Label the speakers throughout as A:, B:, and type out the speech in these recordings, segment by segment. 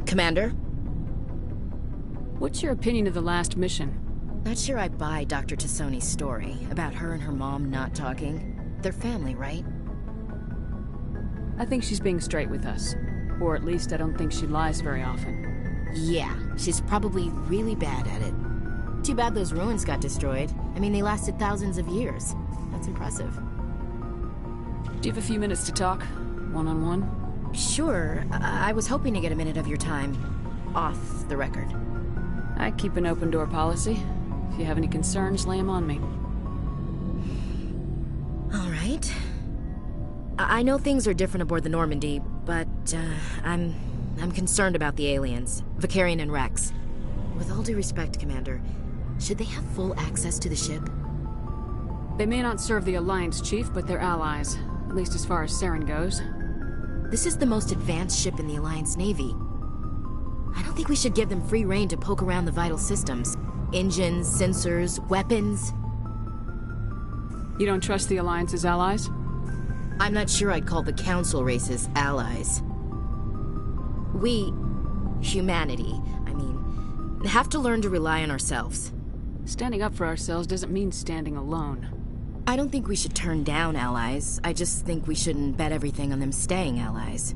A: Commander?
B: What's your opinion of the last mission?
A: Not sure I buy Dr. Tassoni's story about her and her mom not talking. They're family, right?
B: I think she's being straight with us. Or at least I don't think she lies very often.
A: Yeah, she's probably really bad at it. Too bad those ruins got destroyed. I mean, they lasted thousands of years. That's impressive.
B: Do you have a few minutes to talk? One-on-one?
A: Sure. I was hoping to get a minute of your time. Off the record.
B: I keep an open door policy. If you have any concerns, lay them on me.
A: All right. I know things are different aboard the Normandy, but I'm concerned about the aliens, Vicarian and Rex. With all due respect, Commander, should they have full access to the ship?
B: They may not serve the Alliance, Chief, but they're allies. At least as far as Saren goes.
A: This is the most advanced ship in the Alliance Navy. I don't think we should give them free rein to poke around the vital systems. Engines, sensors, weapons.
B: You don't trust the Alliance's allies?
A: I'm not sure I'd call the Council races allies. We, humanity, I mean, have to learn to rely on ourselves.
B: Standing up for ourselves doesn't mean standing alone.
A: I don't think we should turn down allies. I just think we shouldn't bet everything on them staying allies.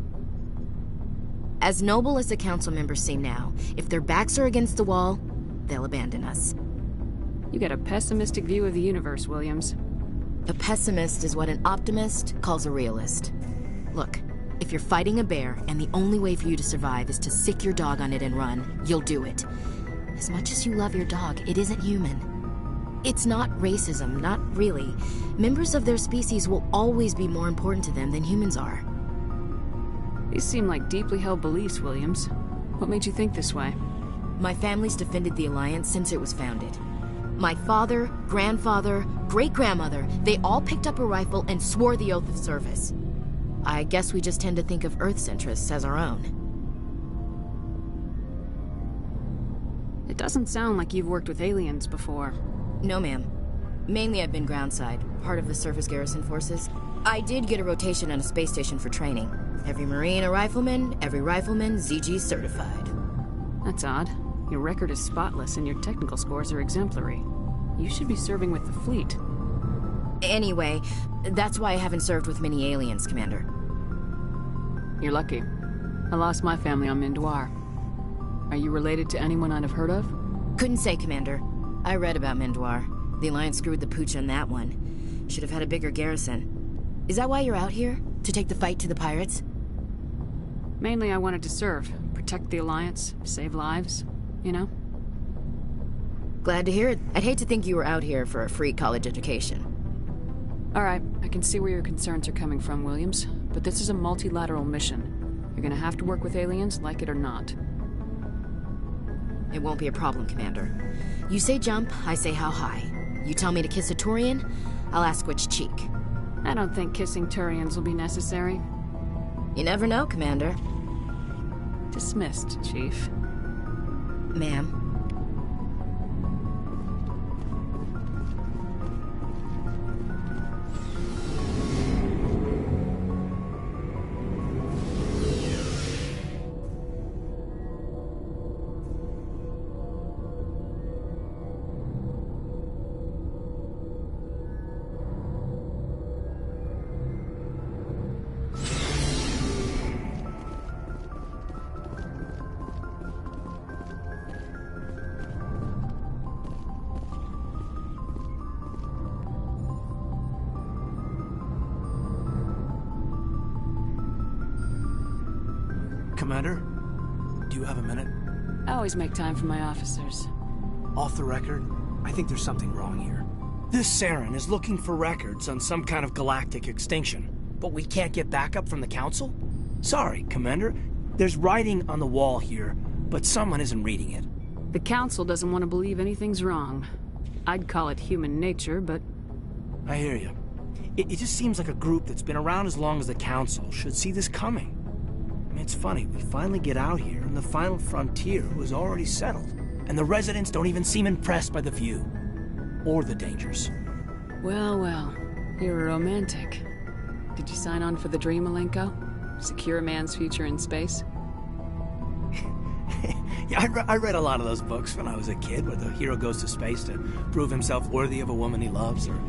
A: As noble as the Council members seem now, if their backs are against the wall, they'll abandon us.
B: You get a pessimistic view of the universe, Williams.
A: A pessimist is what an optimist calls a realist. Look, if you're fighting a bear and the only way for you to survive is to sick your dog on it and run, you'll do it. As much as you love your dog, it isn't human. It's not racism, not really. Members of their species will always be more important to them than humans are.
B: These seem like deeply held beliefs, Williams. What made you think this way?
A: My family's defended the Alliance since it was founded. My father, grandfather, great-grandmother, they all picked up a rifle and swore the oath of service. I guess we just tend to think of Earth's interests as our own.
B: It doesn't sound like you've worked with aliens before.
A: No, ma'am. Mainly I've been groundside, part of the surface garrison forces. I did get a rotation on a space station for training. Every Marine a rifleman, every rifleman ZG certified.
B: That's odd. Your record is spotless and your technical scores are exemplary. You should be serving with the fleet.
A: Anyway, that's why I haven't served with many aliens, Commander.
B: You're lucky. I lost my family on Mindoir. Are you related to anyone I'd have heard of?
A: Couldn't say, Commander. I read about Mindoir. The Alliance screwed the pooch on that one. Should have had a bigger garrison. Is that why you're out here? To take the fight to the pirates?
B: Mainly I wanted to serve. Protect the Alliance, save lives, you know?
A: Glad to hear it. I'd hate to think you were out here for a free college education.
B: Alright, I can see where your concerns are coming from, Williams. But this is a multilateral mission. You're gonna have to work with aliens, like it or not.
A: It won't be a problem, Commander. You say jump, I say how high. You tell me to kiss a Turian, I'll ask which cheek.
B: I don't think kissing Turians will be necessary.
A: You never know, Commander.
B: Dismissed, Chief.
A: Ma'am.
C: Commander, do you have a minute?
B: I always make time for my officers.
C: Off the record, I think there's something wrong here. This Saren is looking for records on some kind of galactic extinction, but we can't get backup from the Council? Sorry, Commander. There's writing on the wall here, but someone isn't reading it.
B: The Council doesn't want to believe anything's wrong. I'd call it human nature, but...
C: I hear you. It just seems like a group that's been around as long as the Council should see this coming. I mean, it's funny, we finally get out here, and the final frontier was already settled. And the residents don't even seem impressed by the view. Or the dangers.
B: Well, well. You're a romantic. Did you sign on for the dream, Malenko? Secure a man's future in space?
C: Yeah, I read a lot of those books when I was a kid, where the hero goes to space to prove himself worthy of a woman he loves, or,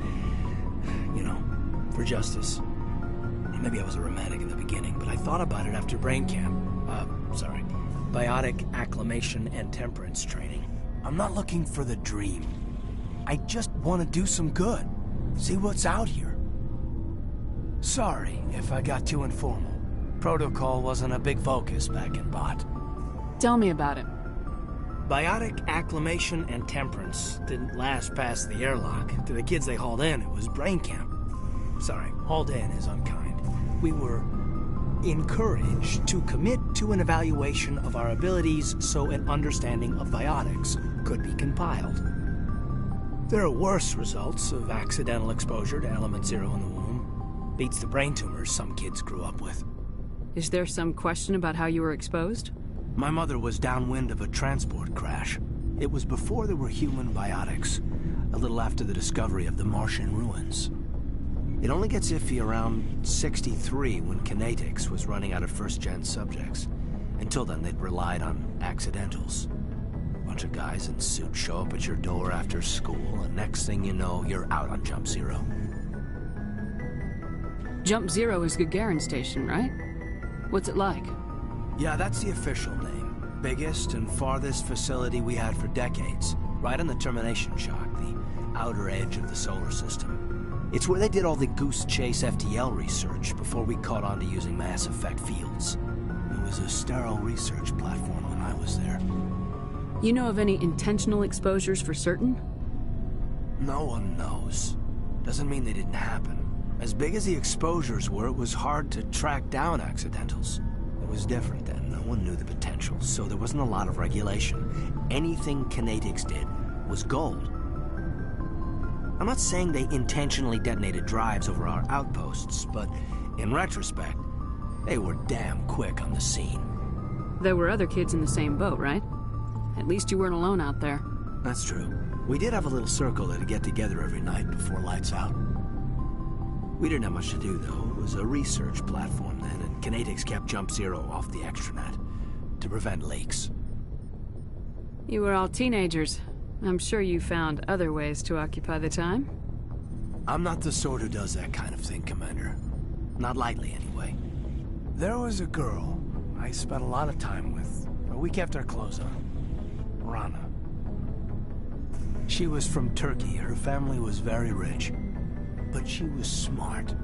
C: for justice. Maybe I was a romantic in the beginning, but I thought about it after brain camp. Biotic acclimation and temperance training. I'm not looking for the dream. I just want to do some good. See what's out here. Sorry if I got too informal. Protocol wasn't a big focus back in Bot.
B: Tell me about it.
C: Biotic acclimation and temperance didn't last past the airlock. To the kids they hauled in, it was brain camp. Sorry, hauled in is unkind. We were encouraged to commit to an evaluation of our abilities so an understanding of biotics could be compiled. There are worse results of accidental exposure to element 0 in the womb. Beats the brain tumors some kids grew up with.
B: Is there some question about how you were exposed?
C: My mother was downwind of a transport crash. It was before there were human biotics, a little after the discovery of the Martian ruins. It only gets iffy around 63 when Kinetics was running out of first-gen subjects. Until then, they'd relied on accidentals. Bunch of guys in suits show up at your door after school, and next thing you know, you're out on Jump Zero.
B: Jump Zero is Gagarin Station, right? What's it like?
C: Yeah, that's the official name. Biggest and farthest facility we had for decades. Right on the termination shock, the outer edge of the solar system. It's where they did all the Goose Chase FTL research before we caught on to using mass effect fields. It was a sterile research platform when I was there.
B: You know of any intentional exposures for certain?
C: No one knows. Doesn't mean they didn't happen. As big as the exposures were, it was hard to track down accidentals. It was different then. No one knew the potential, so there wasn't a lot of regulation. Anything Kinetics did was gold. I'm not saying they intentionally detonated drives over our outposts, but in retrospect, they were damn quick on the scene.
B: There were other kids in the same boat, right? At least you weren't alone out there.
C: That's true. We did have a little circle that'd get together every night before lights out. We didn't have much to do, though. It was a research platform then, and Kinetics kept Jump Zero off the extranet to prevent leaks.
B: You were all teenagers. I'm sure you found other ways to occupy the time.
C: I'm not the sort who does that kind of thing, Commander. Not lightly, anyway. There was a girl I spent a lot of time with, but we kept our clothes on. Rana. She was from Turkey. Her family was very rich. But she was smart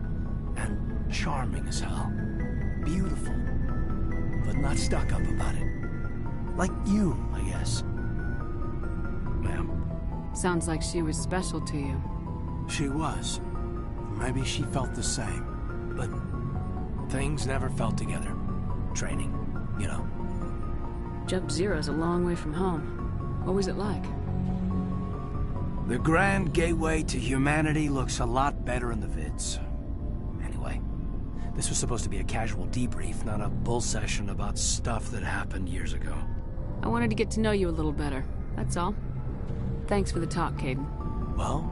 C: and charming as hell. Beautiful, but not stuck up about it. Like you, I guess. Ma'am.
B: Sounds like she was special to you.
C: She was. Maybe she felt the same. But things never felt together. Training, you know.
B: Jump Zero's a long way from home. What was it like?
C: The grand gateway to humanity looks a lot better in the vids. Anyway, this was supposed to be a casual debrief, not a bull session about stuff that happened years ago.
B: I wanted to get to know you a little better, that's all. Thanks for the talk, Caden.
C: Well,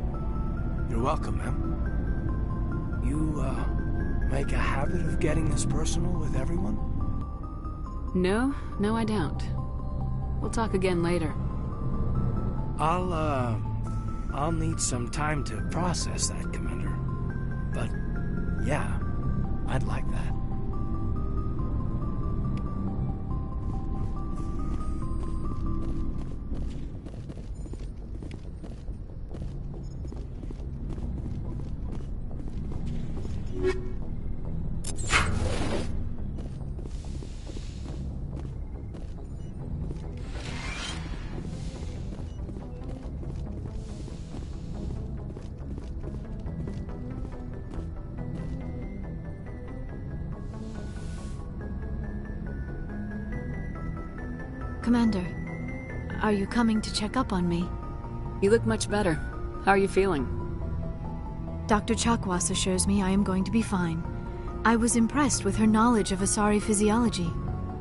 C: you're welcome, ma'am. You, make a habit of getting this personal with everyone?
B: No, I don't. We'll talk again later.
C: I'll need some time to process that, Commander. But, yeah, I'd like that.
D: Commander, are you coming to check up on me?
B: You look much better. How are you feeling?
D: Dr. Chakwas assures me I am going to be fine. I was impressed with her knowledge of Asari physiology.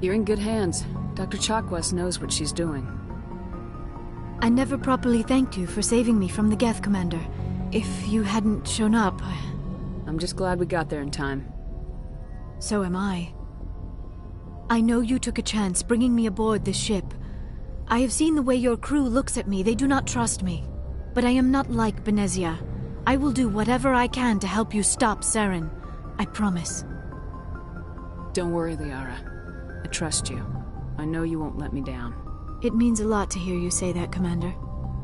B: You're in good hands. Dr. Chakwas knows what she's doing.
D: I never properly thanked you for saving me from the Geth, Commander. If you hadn't shown up...
B: I'm just glad we got there in time.
D: So am I. I know you took a chance bringing me aboard this ship. I have seen the way your crew looks at me. They do not trust me. But I am not like Benezia. I will do whatever I can to help you stop Saren. I promise.
B: Don't worry, Liara. I trust you. I know you won't let me down.
D: It means a lot to hear you say that, Commander.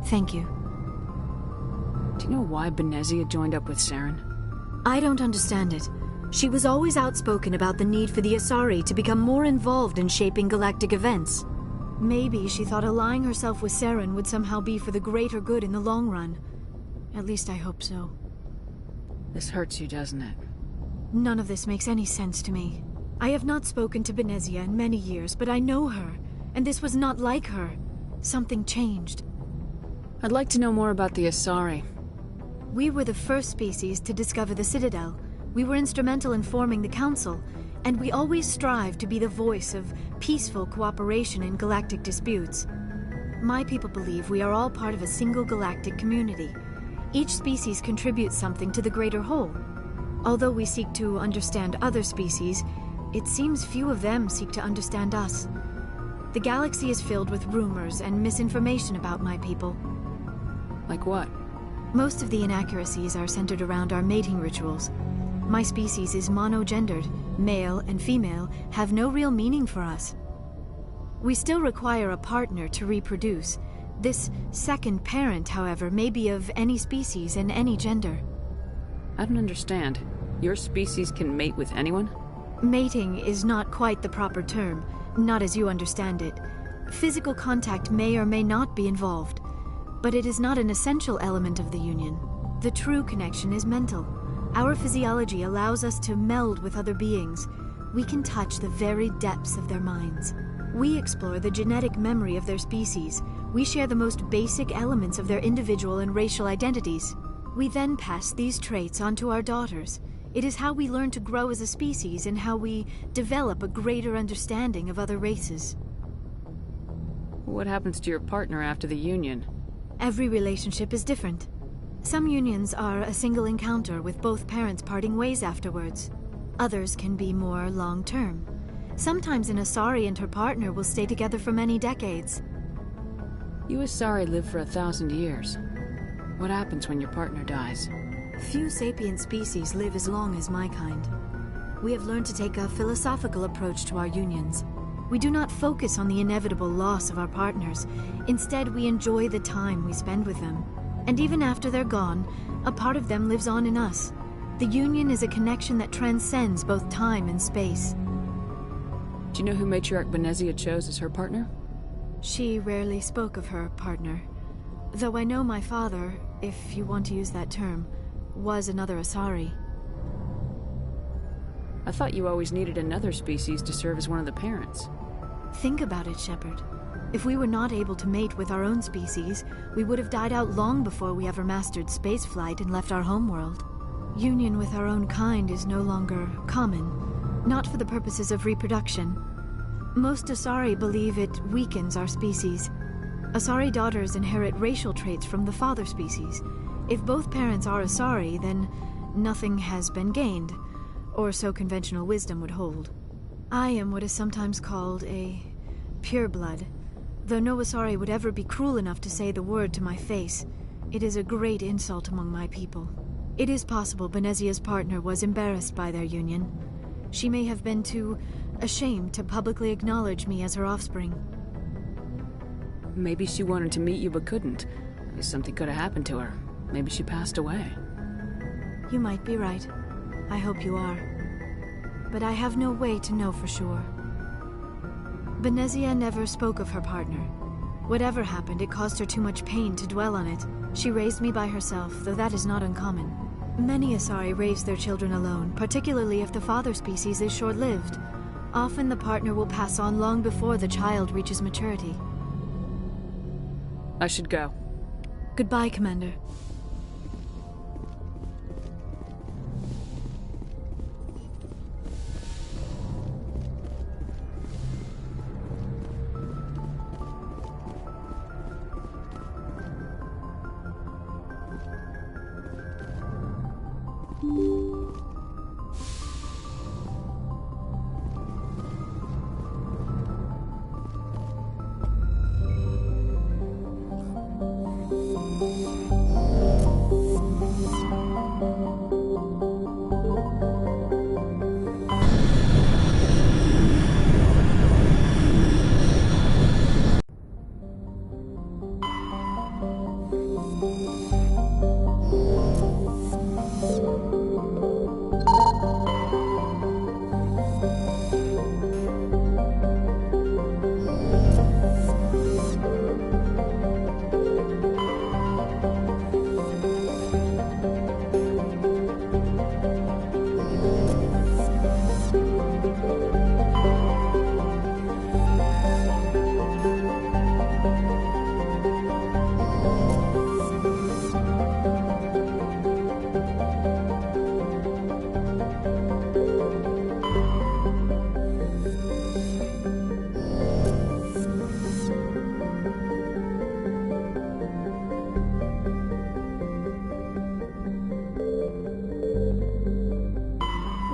D: Thank you.
B: Do you know why Benezia joined up with Saren?
D: I don't understand it. She was always outspoken about the need for the Asari to become more involved in shaping galactic events. Maybe she thought allying herself with Saren would somehow be for the greater good in the long run. At least I hope so.
B: This hurts you, doesn't it?
D: None of this makes any sense to me. I have not spoken to Benezia in many years, but I know her, and this was not like her. Something changed.
B: I'd like to know more about the Asari.
D: We were the first species to discover the Citadel. We were instrumental in forming the Council, and we always strive to be the voice of peaceful cooperation in galactic disputes. My people believe we are all part of a single galactic community. Each species contributes something to the greater whole. Although we seek to understand other species, it seems few of them seek to understand us. The galaxy is filled with rumors and misinformation about my people.
B: Like what?
D: Most of the inaccuracies are centered around our mating rituals. My species is monogendered. Male and female have no real meaning for us. We still require a partner to reproduce. This second parent, however, may be of any species and any gender.
B: I don't understand. Your species can mate with anyone?
D: Mating is not quite the proper term, not as you understand it. Physical contact may or may not be involved, but it is not an essential element of the union. The true connection is mental. Our physiology allows us to meld with other beings. We can touch the very depths of their minds. We explore the genetic memory of their species. We share the most basic elements of their individual and racial identities. We then pass these traits on to our daughters. It is how we learn to grow as a species and how we develop a greater understanding of other races.
B: What happens to your partner after the union?
D: Every relationship is different. Some unions are a single encounter with both parents parting ways afterwards. Others can be more long-term. Sometimes an Asari and her partner will stay together for many decades.
B: You Asari live for 1,000 years. What happens when your partner dies?
D: Few sapient species live as long as my kind. We have learned to take a philosophical approach to our unions. We do not focus on the inevitable loss of our partners. Instead, we enjoy the time we spend with them. And even after they're gone, a part of them lives on in us. The union is a connection that transcends both time and space.
B: Do you know who Matriarch Benezia chose as her partner?
D: She rarely spoke of her partner. Though I know my father, if you want to use that term, was another Asari.
B: I thought you always needed another species to serve as one of the parents.
D: Think about it, Shepard. If we were not able to mate with our own species, we would have died out long before we ever mastered spaceflight and left our homeworld. Union with our own kind is no longer common, not for the purposes of reproduction. Most Asari believe it weakens our species. Asari daughters inherit racial traits from the father species. If both parents are Asari, then nothing has been gained, or so conventional wisdom would hold. I am what is sometimes called a pureblood. Though no Asari would ever be cruel enough to say the word to my face, it is a great insult among my people. It is possible Benezia's partner was embarrassed by their union. She may have been too ashamed to publicly acknowledge me as her offspring.
B: Maybe she wanted to meet you but couldn't. Something could have happened to her. Maybe she passed away.
D: You might be right. I hope you are. But I have no way to know for sure. Benezia never spoke of her partner. Whatever happened, it caused her too much pain to dwell on it. She raised me by herself, though that is not uncommon. Many Asari raise their children alone, particularly if the father species is short-lived. Often the partner will pass on long before the child reaches maturity.
B: I should go.
D: Goodbye, Commander.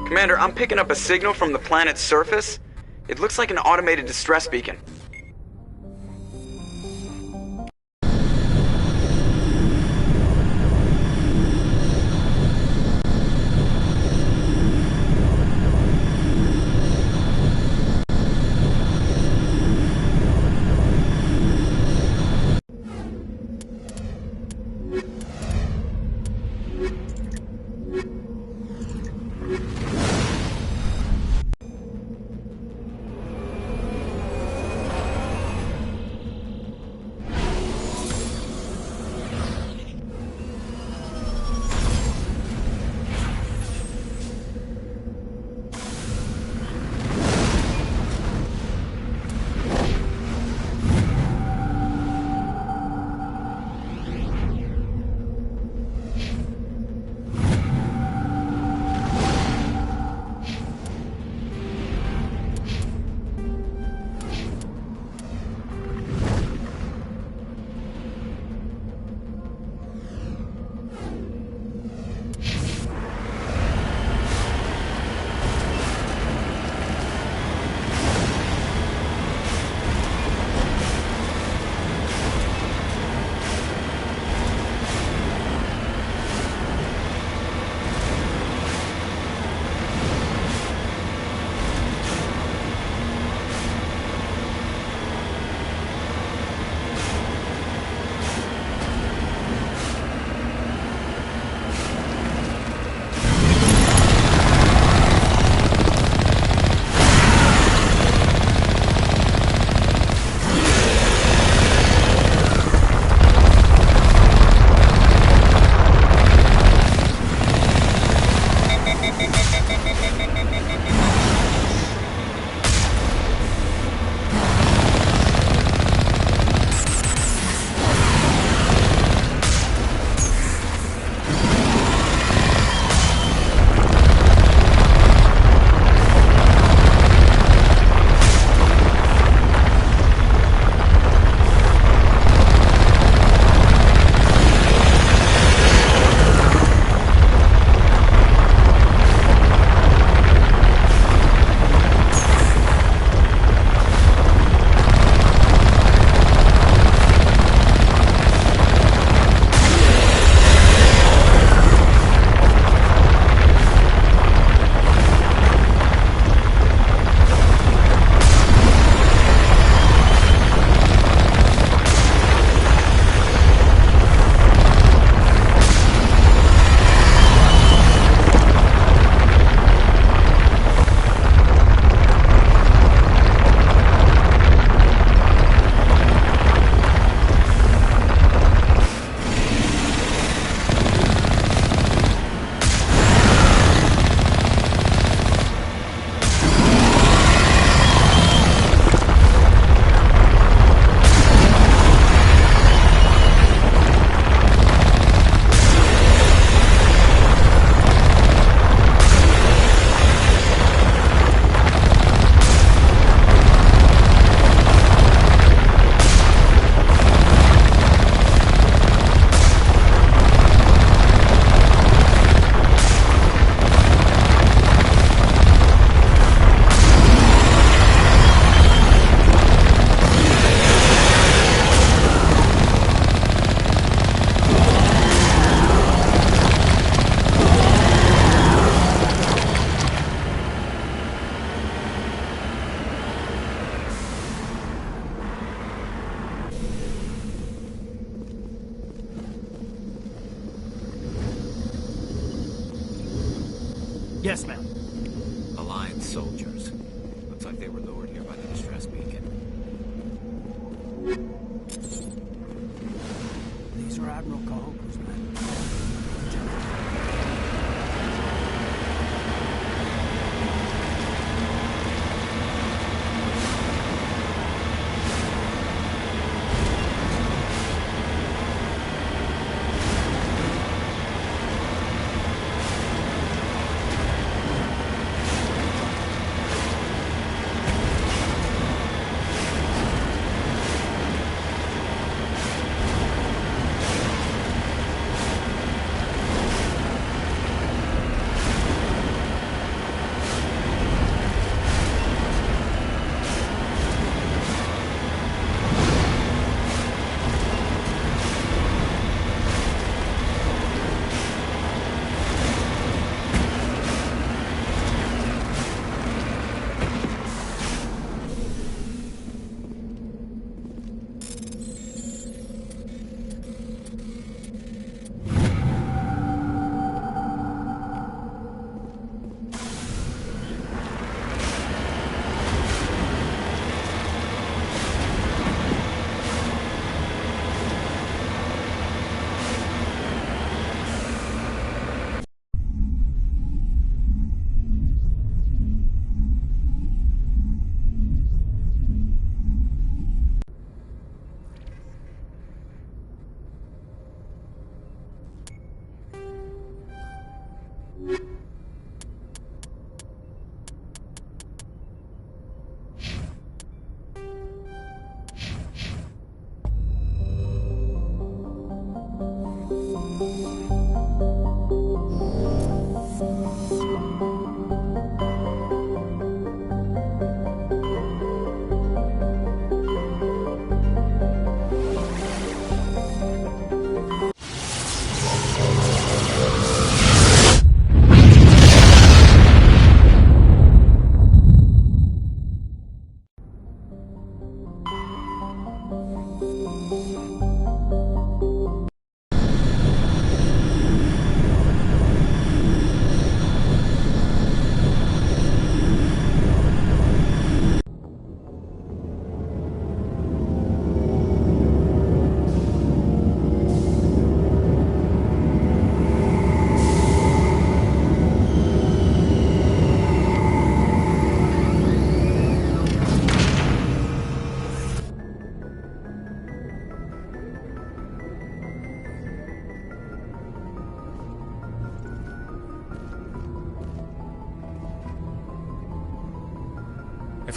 E: Commander, I'm picking up a signal from the planet's surface. It looks like an automated distress beacon.
C: Yes, ma'am.
F: Alliance soldiers. Looks like they were lured here by the distress beacon.
C: These are Admiral Kahoku's men.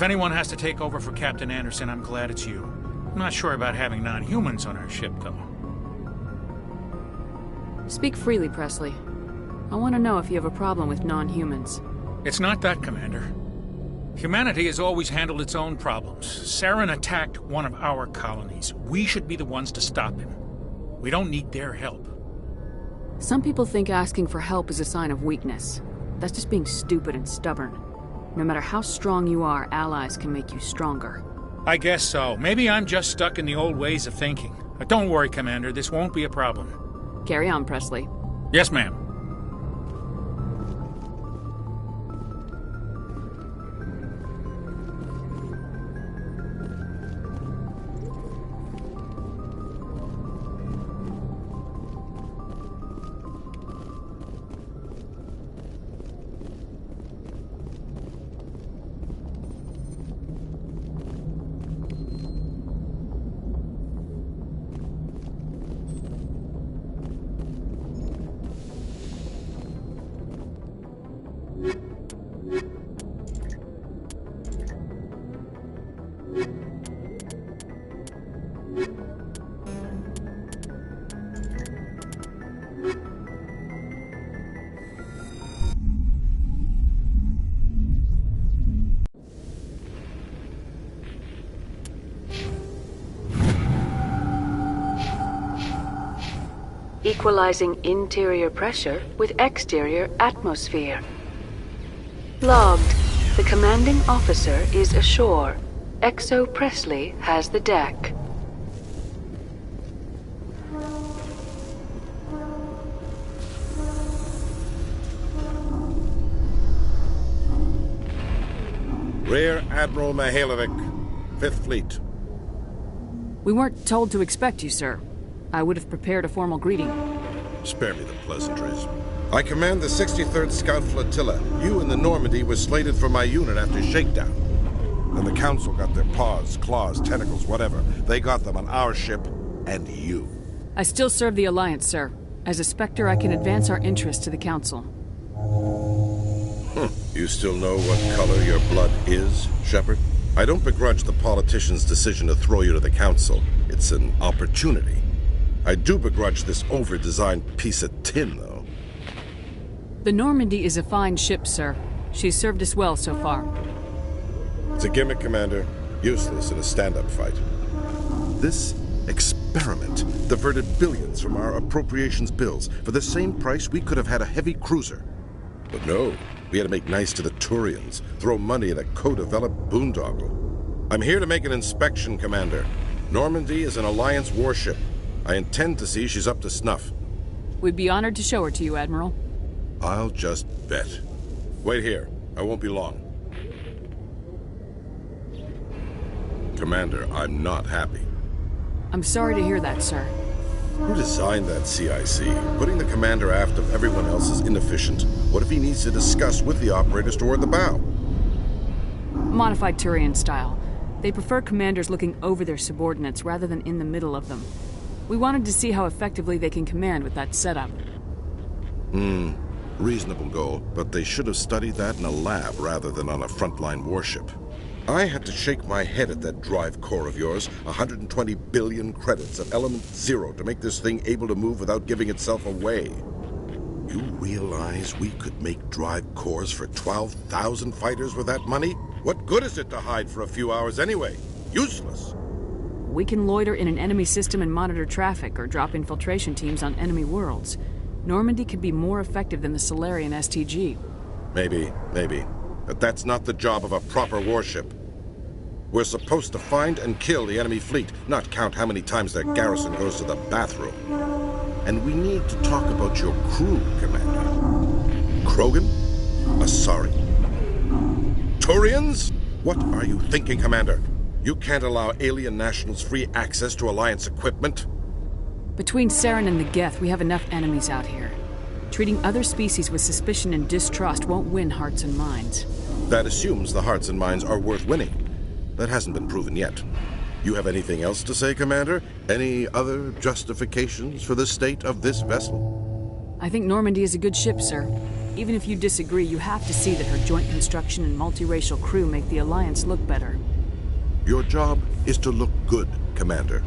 G: If anyone has to take over for Captain Anderson, I'm glad it's you. I'm not sure about having non-humans on our ship, though.
B: Speak freely, Presley. I want to know if you have a problem with non-humans.
G: It's not that, Commander. Humanity has always handled its own problems. Saren attacked one of our colonies. We should be the ones to stop him. We don't need their help.
B: Some people think asking for help is a sign of weakness. That's just being stupid and stubborn. No matter how strong you are, allies can make you stronger.
G: I guess so. Maybe I'm just stuck in the old ways of thinking. But don't worry, Commander. This won't be a problem.
B: Carry on, Presley.
G: Yes, ma'am.
H: Equalizing interior pressure with exterior atmosphere. Logged. The commanding officer is ashore. Exo Presley has the deck.
I: Rear Admiral Mihailovic, 5th Fleet.
B: We weren't told to expect you, sir. I would have prepared a formal greeting.
I: Spare me the pleasantries. I command the 63rd Scout Flotilla. You and the Normandy were slated for my unit after shakedown. Then the Council got their paws, claws, tentacles, whatever. They got them on our ship, and you.
B: I still serve the Alliance, sir. As a Spectre, I can advance our interests to the Council.
I: You still know what color your blood is, Shepard? I don't begrudge the politician's decision to throw you to the Council. It's an opportunity. I do begrudge this over-designed piece of tin, though.
B: The Normandy is a fine ship, sir. She's served us well so far.
I: It's a gimmick, Commander. Useless in a stand-up fight. This experiment diverted billions from our appropriations bills. For the same price, we could have had a heavy cruiser. But no, we had to make nice to the Turians, throw money at a co-developed boondoggle. I'm here to make an inspection, Commander. Normandy is an Alliance warship. I intend to see she's up to snuff.
B: We'd be honored to show her to you, Admiral.
I: I'll just bet. Wait here. I won't be long. Commander, I'm not happy.
B: I'm sorry to hear that, sir.
I: Who designed that CIC? Putting the commander aft of everyone else is inefficient. What if he needs to discuss with the operators toward the bow?
B: Modified Turian style. They prefer commanders looking over their subordinates rather than in the middle of them. We wanted to see how effectively they can command with that setup.
I: Reasonable goal, but they should have studied that in a lab rather than on a frontline warship. I had to shake my head at that drive core of yours. 120 billion credits of element 0 to make this thing able to move without giving itself away. You realize we could make drive cores for 12,000 fighters with that money? What good is it to hide for a few hours anyway? Useless.
B: We can loiter in an enemy system and monitor traffic, or drop infiltration teams on enemy worlds. Normandy could be more effective than the Solarian STG.
I: Maybe. But that's not the job of a proper warship. We're supposed to find and kill the enemy fleet, not count how many times their garrison goes to the bathroom. And we need to talk about your crew, Commander. Krogan? Asari? Turians? What are you thinking, Commander? You can't allow alien nationals free access to Alliance equipment?
B: Between Saren and the Geth, we have enough enemies out here. Treating other species with suspicion and distrust won't win hearts and minds.
I: That assumes the hearts and minds are worth winning. That hasn't been proven yet. You have anything else to say, Commander? Any other justifications for the state of this vessel?
B: I think Normandy is a good ship, sir. Even if you disagree, you have to see that her joint construction and multiracial crew make the Alliance look better.
I: Your job is to look good, Commander.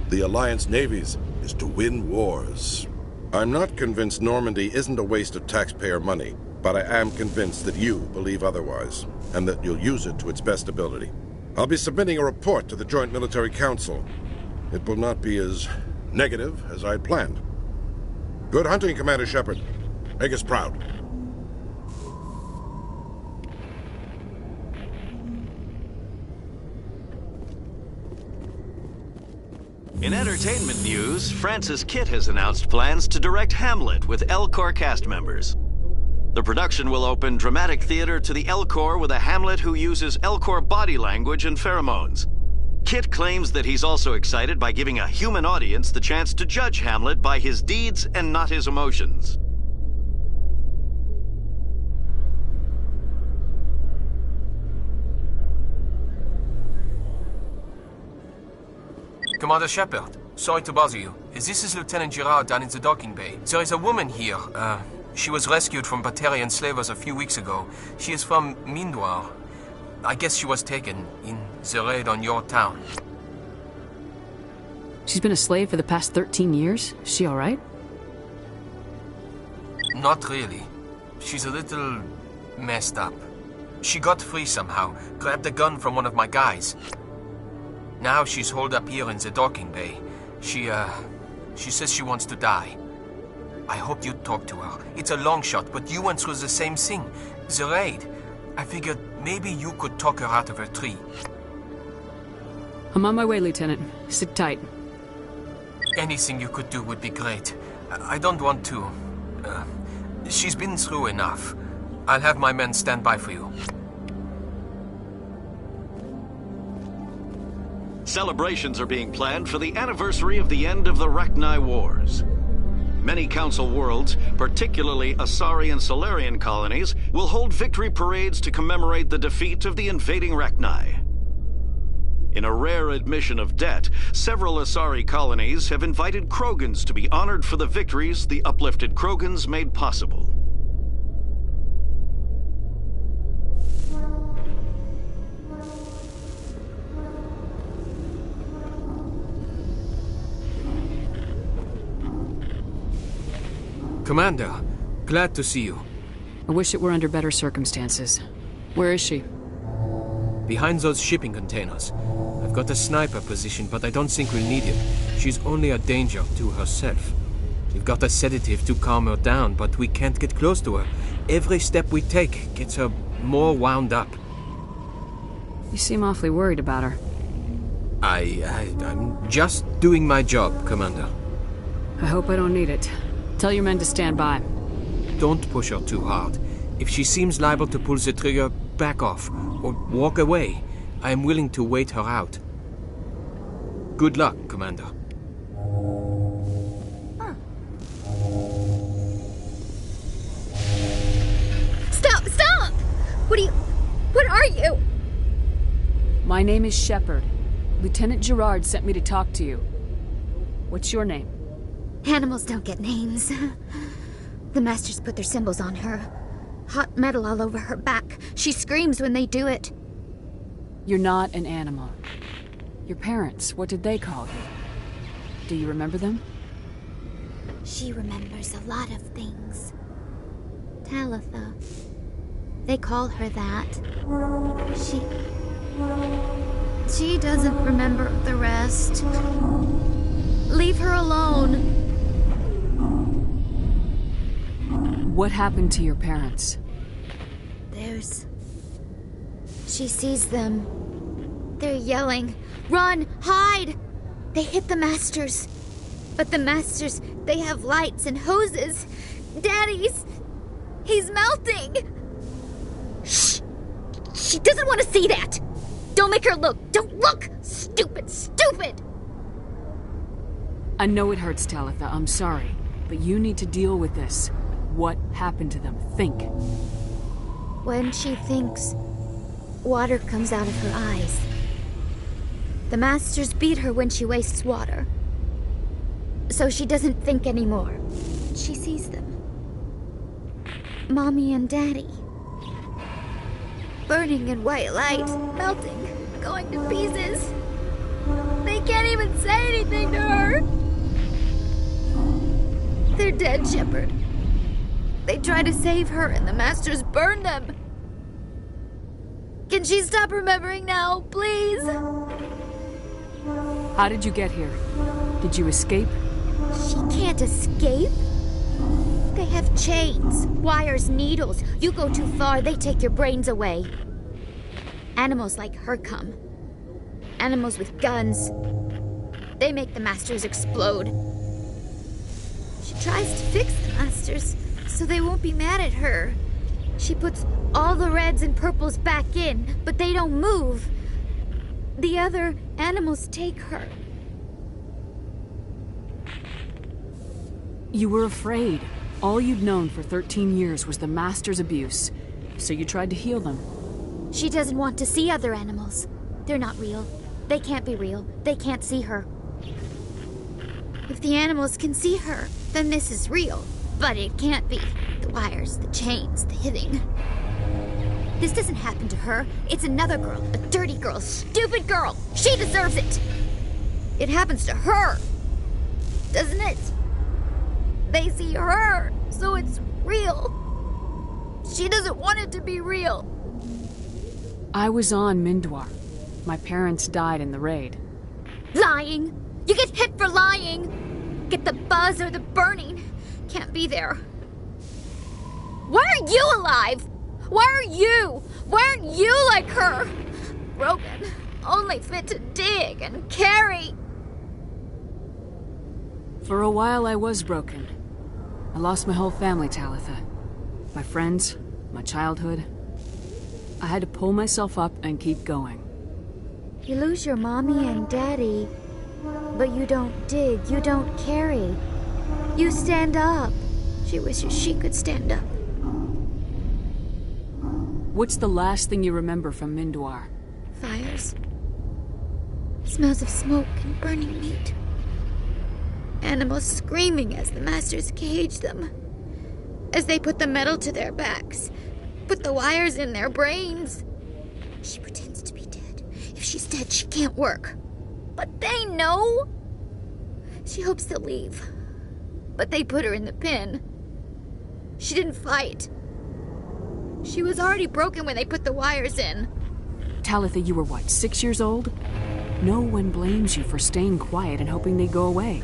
I: The Alliance navies is to win wars. I'm not convinced Normandy isn't a waste of taxpayer money, but I am convinced that you believe otherwise, and that you'll use it to its best ability. I'll be submitting a report to the Joint Military Council. It will not be as negative as I'd planned. Good hunting, Commander Shepard. Make us proud.
J: In entertainment news, Francis Kitt has announced plans to direct Hamlet with L-Corps cast members. The production will open dramatic theater to the L-Corps with a Hamlet who uses L-Corps body language and pheromones. Kitt claims that he's also excited by giving a human audience the chance to judge Hamlet by his deeds and not his emotions.
K: Commander Shepard, sorry to bother you. This is Lieutenant Girard down in the docking bay. There is a woman here. She was rescued from Batarian slavers a few weeks ago. She is from Mindoir. I guess she was taken in the raid on your town.
B: She's been a slave for the past 13 years? Is she alright?
K: Not really. She's a little messed up. She got free somehow, grabbed a gun from one of my guys. Now she's holed up here in the docking bay. She says she wants to die. I hope you talk to her. It's a long shot, but you went through the same thing. The raid. I figured maybe you could talk her out of her tree.
B: I'm on my way, Lieutenant. Sit tight.
K: Anything you could do would be great. I don't want to... she's been through enough. I'll have my men stand by for you.
J: Celebrations are being planned for the anniversary of the end of the Rachni Wars. Many Council worlds, particularly Asari and Solarian colonies, will hold victory parades to commemorate the defeat of the invading Rachni. In a rare admission of debt, several Asari colonies have invited Krogans to be honored for the victories the uplifted Krogans made possible.
K: Commander, glad to see you.
B: I wish it were under better circumstances. Where is she?
K: Behind those shipping containers. I've got a sniper position, but I don't think we'll need it. She's only a danger to herself. We've got a sedative to calm her down, but we can't get close to her. Every step we take gets her more wound up.
B: You seem awfully worried about her.
K: I'm just doing my job, Commander.
B: I hope I don't need it. Tell your men to stand by.
K: Don't push her too hard. If she seems liable to pull the trigger, back off, or walk away. I am willing to wait her out. Good luck, Commander.
D: Stop! What are you?
B: My name is Shepard. Lieutenant Girard sent me to talk to you. What's your name?
D: Animals don't get names. The Masters put their symbols on her. Hot metal all over her back. She screams when they do it.
B: You're not an animal. Your parents, what did they call you? Do you remember them?
D: She remembers a lot of things. Talitha. They call her that. She doesn't remember the rest. Leave her alone.
B: What happened to your parents?
D: She sees them. They're yelling, "Run! Hide!" They hit the Masters. But the Masters, they have lights and hoses. Daddy's... he's melting! Shh! She doesn't want to see that! Don't make her look! Don't look! Stupid! Stupid!
B: I know it hurts, Talitha. I'm sorry. But you need to deal with this. What happened to them? Think.
D: When she thinks, water comes out of her eyes. The Masters beat her when she wastes water. So she doesn't think anymore. She sees them.
L: Mommy and Daddy. Burning in white light, melting, going to pieces. They can't even say anything to her. They're dead, Shepard. They try to save her and the Masters burn them. Can she stop remembering now, please?
B: How did you get here? Did you escape?
L: She can't escape. They have chains, wires, needles. You go too far, they take your brains away. Animals like her come. Animals with guns. They make the Masters explode. She tries to fix the Masters so they won't be mad at her. She puts all the reds and purples back in, but they don't move. The other animals take her.
B: You were afraid. All you'd known for 13 years was the Master's abuse, so you tried to heal them.
L: She doesn't want to see other animals. They're not real. They can't be real. They can't see her. If the animals can see her, then this is real. But it can't be. The wires, the chains, the hitting. This doesn't happen to her. It's another girl. A dirty girl. Stupid girl. She deserves it. It happens to her. Doesn't it? They see her, so it's real. She doesn't want it to be real.
B: I was on Mindwar. My parents died in the raid.
L: Lying. You get hit for lying. Get the buzz or the burning. Can't be there. Why are you alive? Why are you? Why aren't you like her? Broken. Only fit to dig and carry.
B: For a while I was broken. I lost my whole family, Talitha. My friends, my childhood. I had to pull myself up and keep going.
L: You lose your mommy and daddy, but you don't dig, you don't carry. You stand up. She wishes she could stand up.
B: What's the last thing you remember from Mindwar?
L: Fires. Smells of smoke and burning meat. Animals screaming as the Masters cage them. As they put the metal to their backs. Put the wires in their brains. She pretends to be dead. If she's dead, she can't work. But they know. She hopes to leave. But they put her in the pen. She didn't fight. She was already broken when they put the wires in.
B: Talitha, you were what, 6 years old? No one blames you for staying quiet and hoping they go away.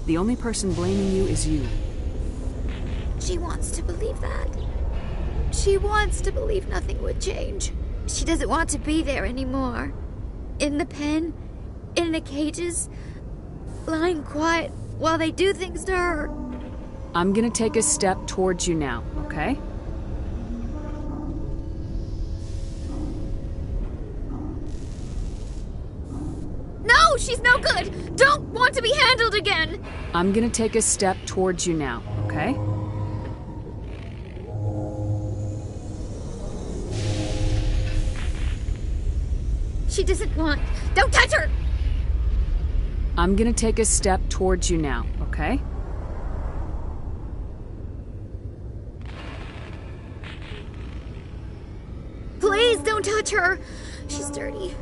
B: The only person blaming you is you.
L: She wants to believe that. She wants to believe nothing would change. She doesn't want to be there anymore. In the pen, in the cages, lying quiet while they do things to her.
B: I'm gonna take a step towards you now, okay?
L: No, she's no good! Don't want to be handled again!
B: I'm gonna take a step towards you now, okay?
L: She doesn't want... Don't touch her!
B: I'm gonna take a step towards you now, okay?
L: Please don't touch her! She's dirty.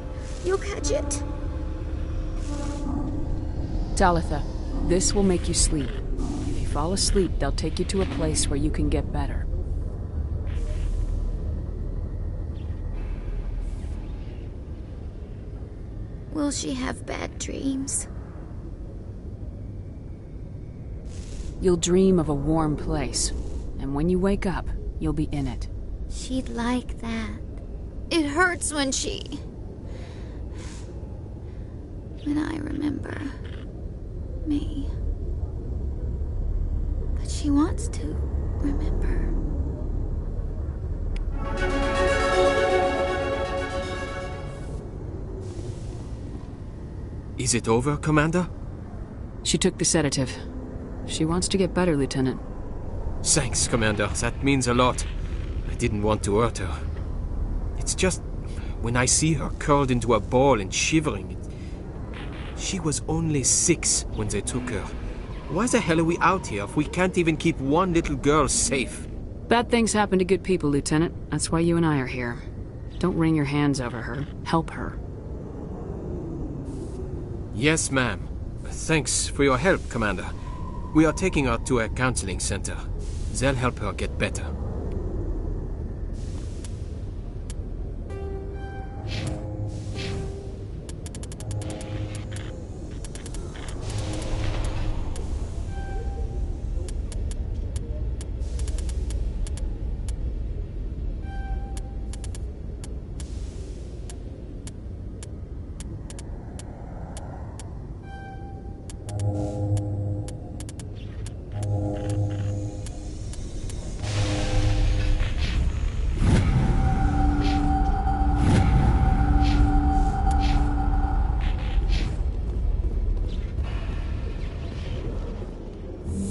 L: You'll catch it.
B: Talitha, this will make you sleep. If you fall asleep, they'll take you to a place where you can get better.
L: Will she have bad dreams?
B: You'll dream of a warm place, and when you wake up, you'll be in it.
L: She'd like that. It hurts when I remember me. But she wants to remember.
K: Is it over, Commander?
B: She took the sedative. She wants to get better, Lieutenant.
K: Thanks, Commander. That means a lot. I didn't want to hurt her. It's just... when I see her curled into a ball and shivering... She was only 6 when they took her. Why the hell are we out here if we can't even keep one little girl safe?
B: Bad things happen to good people, Lieutenant. That's why you and I are here. Don't wring your hands over her. Help her.
K: Yes, ma'am. Thanks for your help, Commander. We are taking her to a counseling center. They'll help her get better.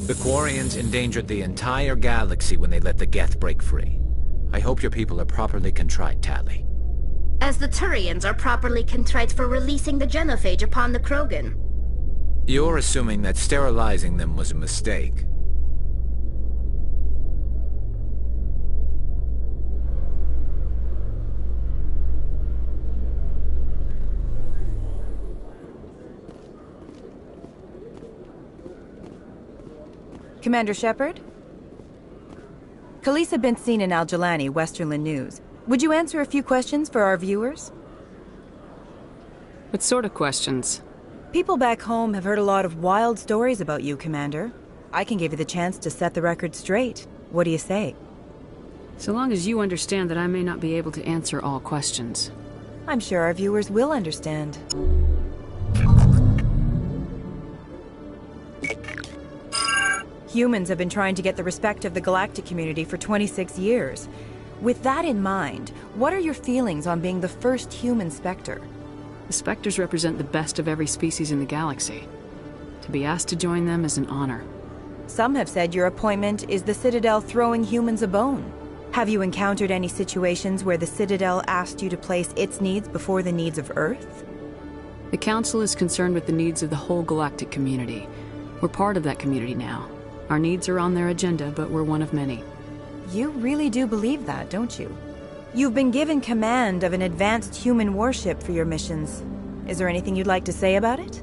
F: The Quarians endangered the entire galaxy when they let the Geth break free. I hope your people are properly contrite, Tali.
M: As the Turians are properly contrite for releasing the genophage upon the Krogan.
F: You're assuming that sterilizing them was a mistake.
N: Commander Shepard? Khaleesa been seen in Al-Jalani, Westerland News. Would you answer a few questions for our viewers?
B: What sort of questions?
N: People back home have heard a lot of wild stories about you, Commander. I can give you the chance to set the record straight. What do you say?
B: So long as you understand that I may not be able to answer all questions.
N: I'm sure our viewers will understand. Humans have been trying to get the respect of the galactic community for 26 years. With that in mind, what are your feelings on being the first human Spectre?
B: The Spectres represent the best of every species in the galaxy. To be asked to join them is an honor.
N: Some have said your appointment is the Citadel throwing humans a bone. Have you encountered any situations where the Citadel asked you to place its needs before the needs of Earth?
B: The Council is concerned with the needs of the whole galactic community. We're part of that community now. Our needs are on their agenda, but we're one of many.
N: You really do believe that, don't you? You've been given command of an advanced human warship for your missions. Is there anything you'd like to say about it?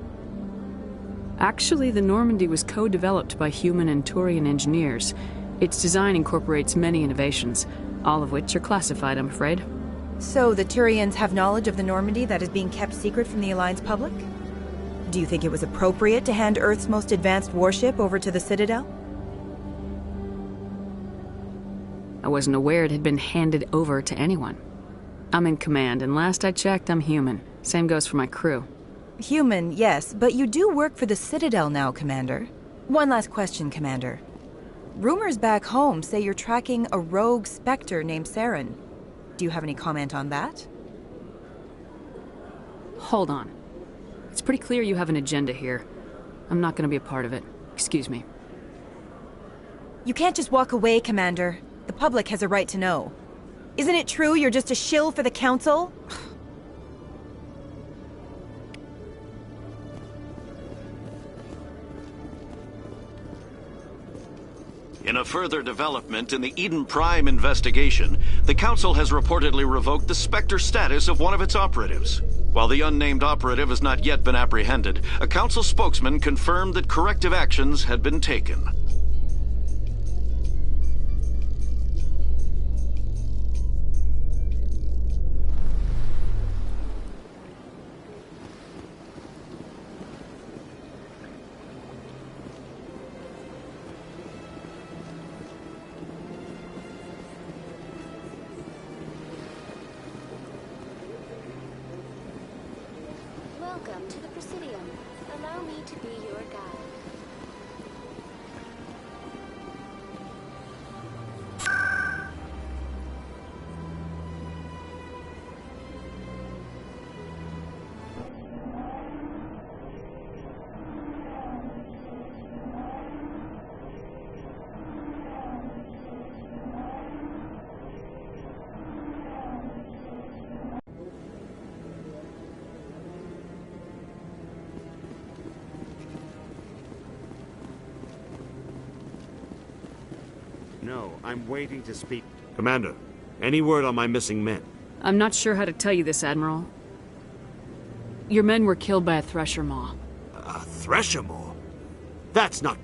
B: Actually, the Normandy was co-developed by human and Turian engineers. Its design incorporates many innovations, all of which are classified, I'm afraid.
N: So the Turians have knowledge of the Normandy that is being kept secret from the Alliance public? Do you think it was appropriate to hand Earth's most advanced warship over to the Citadel?
B: I wasn't aware it had been handed over to anyone. I'm in command, and last I checked, I'm human. Same goes for my crew.
N: Human, yes, but you do work for the Citadel now, Commander. One last question, Commander. Rumors back home say you're tracking a rogue Spectre named Saren. Do you have any comment on that?
B: Hold on. It's pretty clear you have an agenda here. I'm not going to be a part of it. Excuse me.
N: You can't just walk away, Commander. The public has a right to know. Isn't it true you're just a shill for the Council?
J: In a further development in the Eden Prime investigation, the Council has reportedly revoked the Spectre status of one of its operatives. While the unnamed operative has not yet been apprehended, a Council spokesman confirmed that corrective actions had been taken.
O: Welcome to the Presidium. Allow me to be your guide.
P: No, I'm waiting to speak. Commander, any word on my missing men?
B: I'm not sure how to tell you this, Admiral. Your men were killed by a thresher maw.
P: A thresher maw? That's not...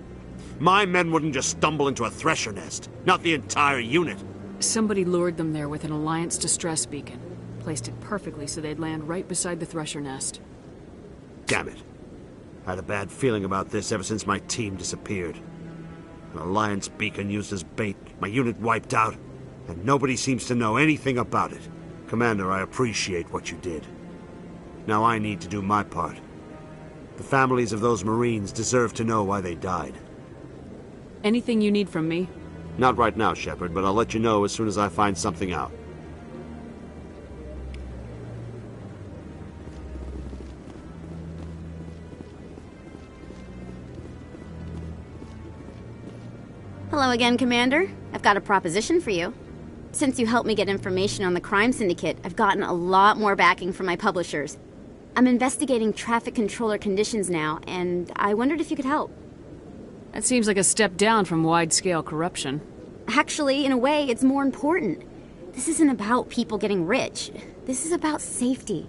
P: My men wouldn't just stumble into a thresher nest. Not the entire unit.
B: Somebody lured them there with an Alliance distress beacon. Placed it perfectly so they'd land right beside the thresher nest.
P: Damn it. I had a bad feeling about this ever since my team disappeared. An Alliance beacon used as bait, my unit wiped out, and nobody seems to know anything about it. Commander, I appreciate what you did. Now I need to do my part. The families of those Marines deserve to know why they died.
B: Anything you need from me?
P: Not right now, Shepard, but I'll let you know as soon as I find something out.
Q: Hello again, Commander. I've got a proposition for you. Since you helped me get information on the crime syndicate, I've gotten a lot more backing from my publishers. I'm investigating traffic controller conditions now, and I wondered if you could help.
B: That seems like a step down from wide-scale corruption.
Q: Actually, in a way, it's more important. This isn't about people getting rich. This is about safety.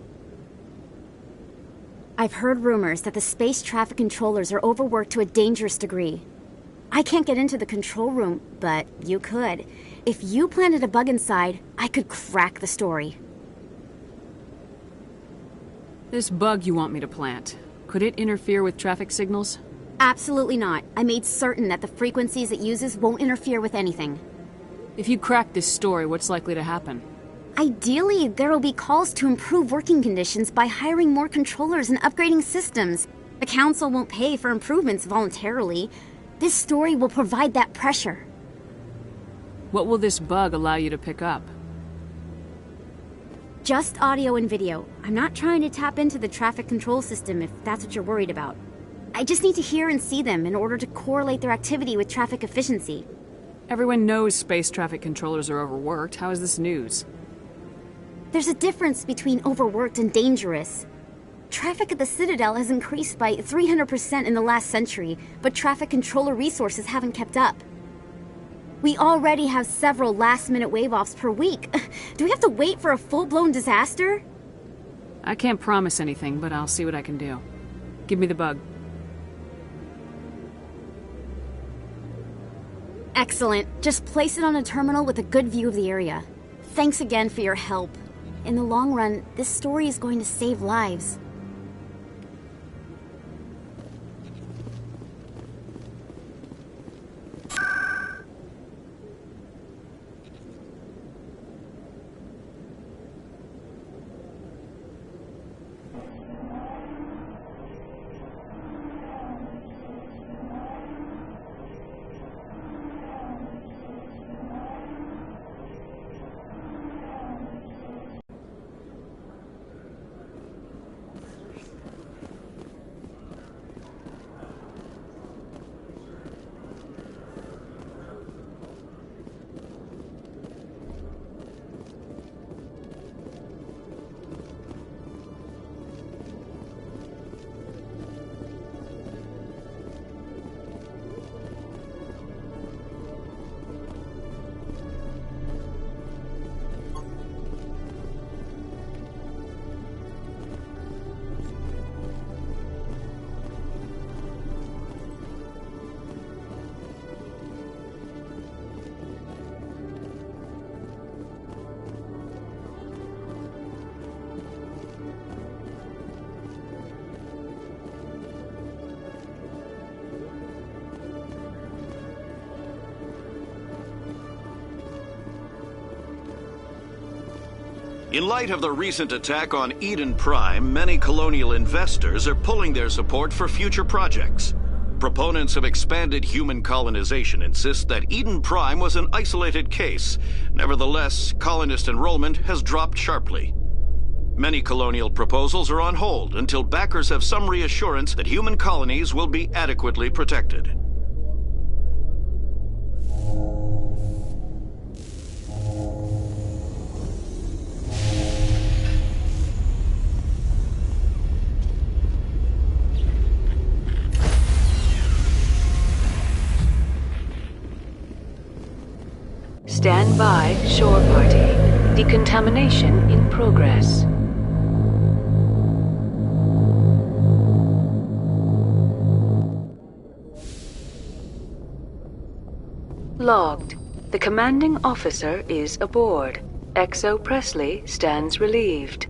Q: I've heard rumors that the space traffic controllers are overworked to a dangerous degree. I can't get into the control room, but you could. If you planted a bug inside, I could crack the story.
B: This bug you want me to plant, could it interfere with traffic signals?
Q: Absolutely not. I made certain that the frequencies it uses won't interfere with anything.
B: If you crack this story, what's likely to happen?
Q: Ideally, there will be calls to improve working conditions by hiring more controllers and upgrading systems. The Council won't pay for improvements voluntarily. This story will provide that pressure.
B: What will this bug allow you to pick up?
Q: Just audio and video. I'm not trying to tap into the traffic control system if that's what you're worried about. I just need to hear and see them in order to correlate their activity with traffic efficiency.
B: Everyone knows space traffic controllers are overworked. How is this news?
Q: There's a difference between overworked and dangerous. Traffic at the Citadel has increased by 300% in the last century, but traffic controller resources haven't kept up. We already have several last-minute wave-offs per week. Do we have to wait for a full-blown disaster?
B: I can't promise anything, but I'll see what I can do. Give me the bug.
Q: Excellent. Just place it on a terminal with a good view of the area. Thanks again for your help. In the long run, this story is going to save lives.
J: In light of the recent attack on Eden Prime, many colonial investors are pulling their support for future projects. Proponents of expanded human colonization insist that Eden Prime was an isolated case. Nevertheless, colonist enrollment has dropped sharply. Many colonial proposals are on hold until backers have some reassurance that human colonies will be adequately protected.
H: Stand by, shore party. Decontamination in progress. Logged. The commanding officer is aboard. XO Presley stands relieved.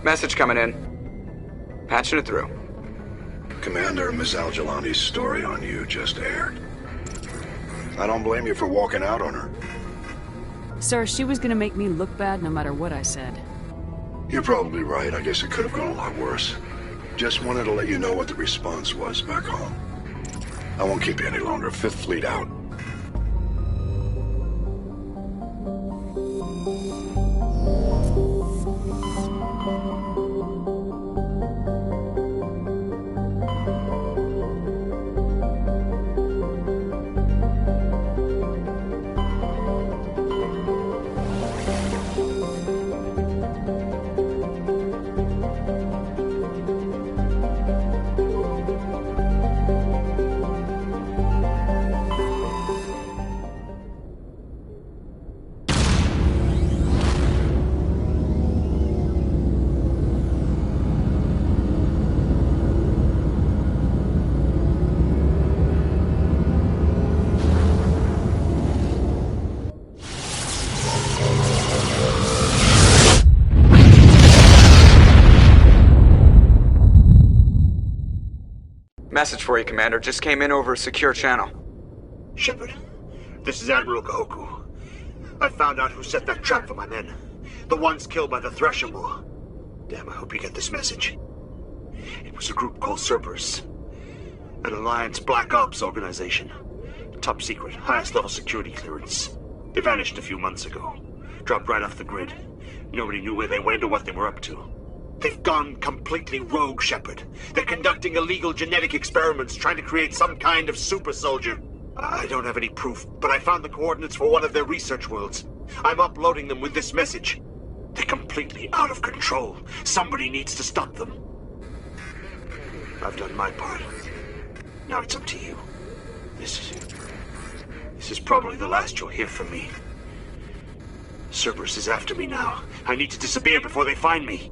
E: Message coming in. Patching it through.
R: Commander, Miss Al-Jalani's story on you just aired. I don't blame you for walking out on her.
B: Sir, she was gonna make me look bad no matter what I said.
R: You're probably right. I guess it could have gone a lot worse. Just wanted to let you know what the response was back home. I won't keep you any longer. Fifth Fleet out.
E: Message for you, Commander. Just came in over a secure channel.
P: Shepard, this is Admiral Kahoku. I found out who set that trap for my men. The ones killed by the Thresher War. Damn, I hope you get this message. It was a group called Cerberus. An Alliance Black Ops organization. Top secret, highest level security clearance. They vanished a few months ago. Dropped right off the grid. Nobody knew where they went or what they were up to. They've gone completely rogue, Shepard. They're conducting illegal genetic experiments, trying to create some kind of super soldier. I don't have any proof, but I found the coordinates for one of their research worlds. I'm uploading them with this message. They're completely out of control. Somebody needs to stop them. I've done my part. Now it's up to you. This is probably the last you'll hear from me. Cerberus is after me now. I need to disappear before they find me.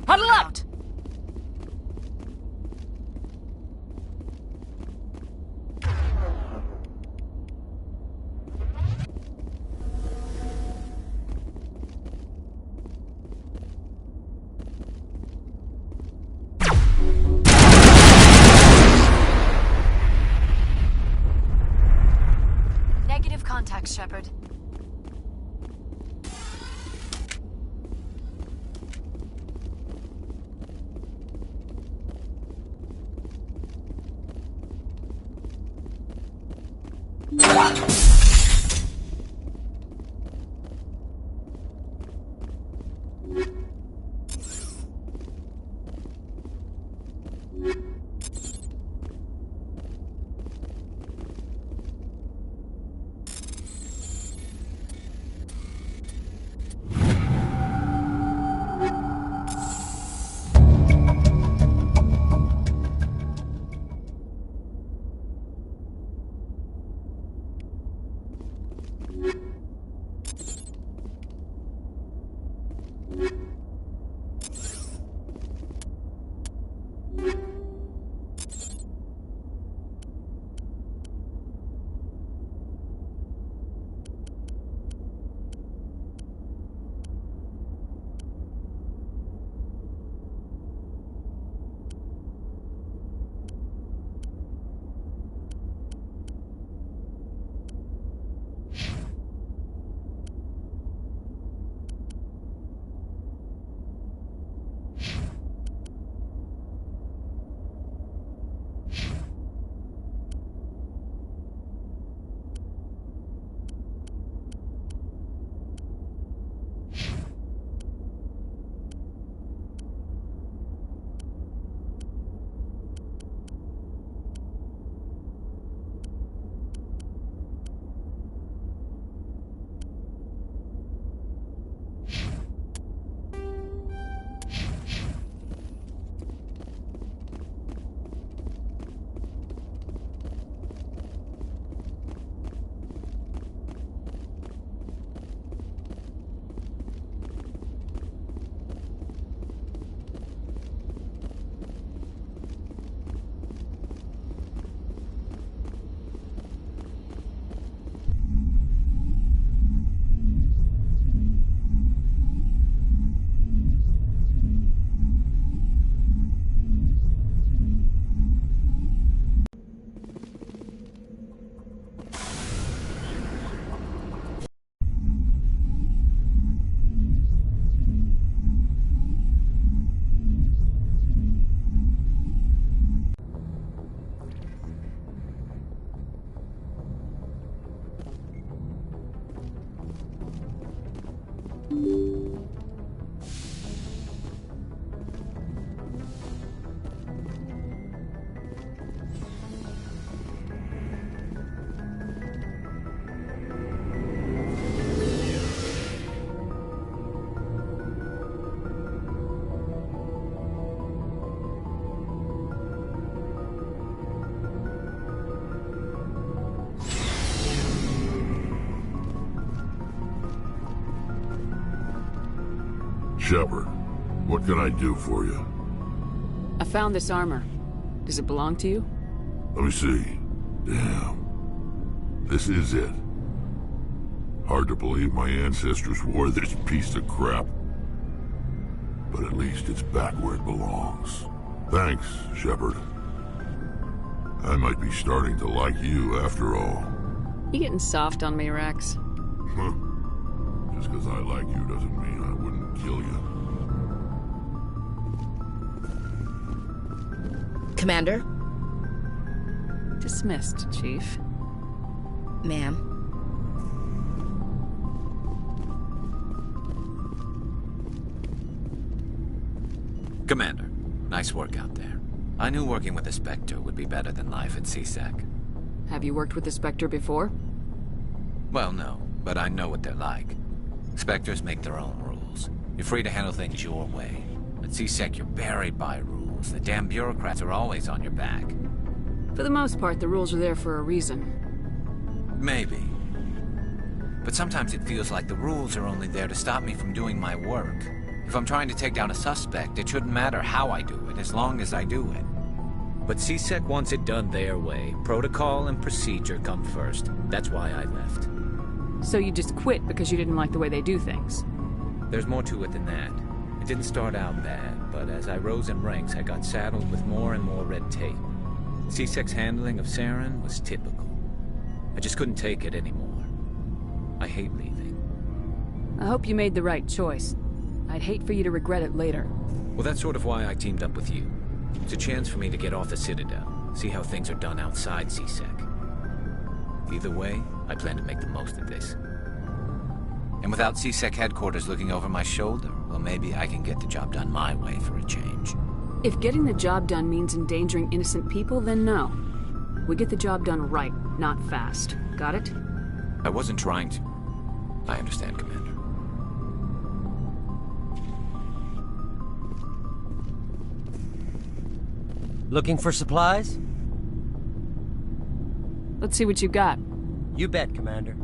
B: Huddle up!
D: Negative contact, Shepard.
S: Shepard, what can I do for you?
B: I found this armor. Does it belong to you?
S: Let me see. Damn. This is it. Hard to believe my ancestors wore this piece of crap. But at least it's back where it belongs. Thanks, Shepard. I might be starting to like you after all.
B: You getting soft on me, Rex?
S: Just because I like you doesn't mean I wouldn't kill you.
A: Commander?
B: Dismissed, Chief.
A: Ma'am.
F: Commander, nice work out there. I knew working with the Spectre would be better than life at CSEC.
B: Have you worked with the Spectre before?
F: Well, no, but I know what they're like. Spectres make their own rules. You're free to handle things your way. At CSEC, you're buried by rules. The damn bureaucrats are always on your back.
B: For the most part, the rules are there for a reason.
F: Maybe. But sometimes it feels like the rules are only there to stop me from doing my work. If I'm trying to take down a suspect, it shouldn't matter how I do it, as long as I do it.
T: But CSEC wants it done their way. Protocol and procedure come first. That's why I left.
B: So you just quit because you didn't like the way they do things?
T: There's more to it than that. It didn't start out bad, but as I rose in ranks, I got saddled with more and more red tape. CSEC's handling of Saren was typical. I just couldn't take it anymore. I hate leaving.
B: I hope you made the right choice. I'd hate for you to regret it later.
T: Well, that's sort of why I teamed up with you. It's a chance for me to get off the Citadel, see how things are done outside CSEC. Either way, I plan to make the most of this.
F: And without CSEC headquarters looking over my shoulder, well, maybe I can get the job done my way for a change.
B: If getting the job done means endangering innocent people, then no. We get the job done right, not fast. Got it?
T: I wasn't trying to. I understand, Commander.
U: Looking for supplies?
B: Let's see what you got.
U: You bet, Commander.